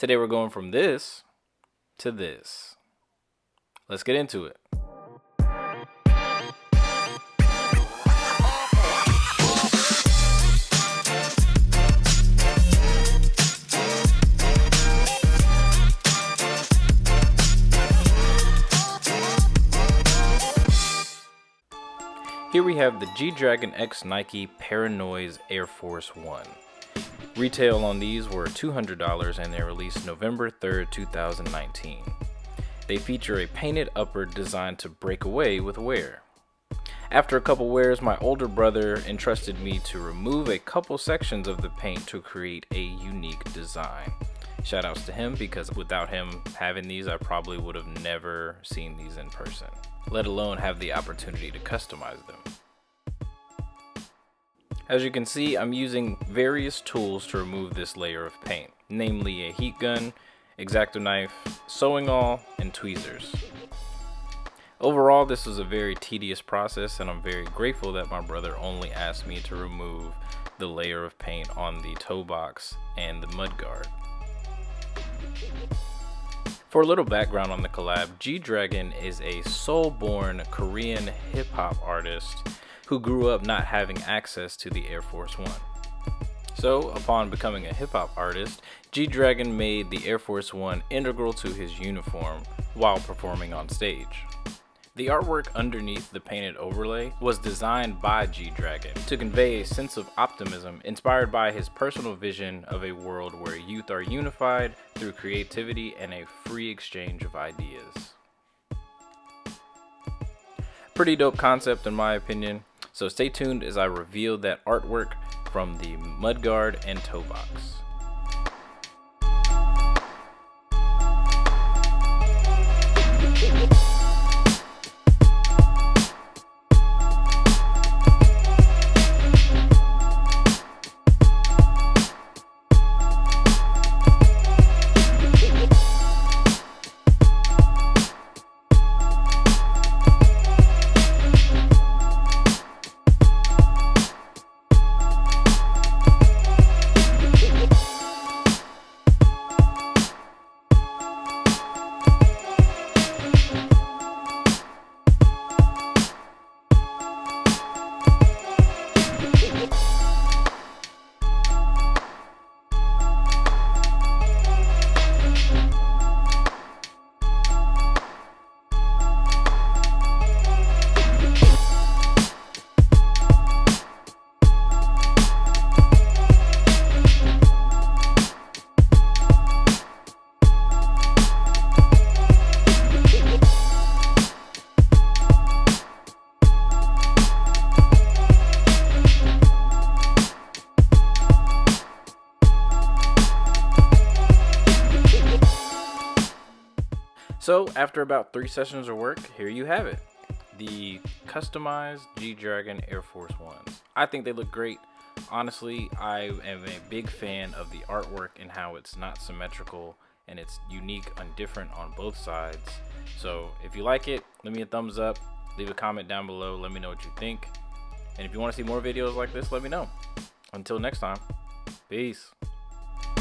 Today we're going from this to this. Let's get into it. Here we have the G-Dragon X Nike Paranoise Air Force 1. Retail on these were $200 and they released November 3rd, 2019. They feature a painted upper designed to break away with wear. After a couple wears, my older brother entrusted me to remove a couple sections of the paint to create a unique design. Shoutouts to him, because without him having these, I probably would have never seen these in person, let alone have the opportunity to customize them. As you can see, I'm using various tools to remove this layer of paint, namely a heat gun, X-Acto knife, sewing awl, and tweezers. Overall, this was a very tedious process, and I'm very grateful that my brother only asked me to remove the layer of paint on the toe box and the mudguard. For a little background on the collab, G-Dragon is a Seoul-born Korean hip-hop artist who grew up not having access to the Air Force 1. So, upon becoming a hip-hop artist, G-Dragon made the Air Force 1 integral to his uniform while performing on stage. The artwork underneath the painted overlay was designed by G-Dragon to convey a sense of optimism inspired by his personal vision of a world where youth are unified through creativity and a free exchange of ideas. Pretty dope concept in my opinion, so stay tuned as I reveal that artwork from the mudguard and toe box. So after about 3 sessions of work, here you have it. The customized G-Dragon Air Force 1s. I think they look great. Honestly, I am a big fan of the artwork and how it's not symmetrical and it's unique and different on both sides. So if you like it, leave me a thumbs up, leave a comment down below, let me know what you think. And if you want to see more videos like this, let me know. Until next time, peace.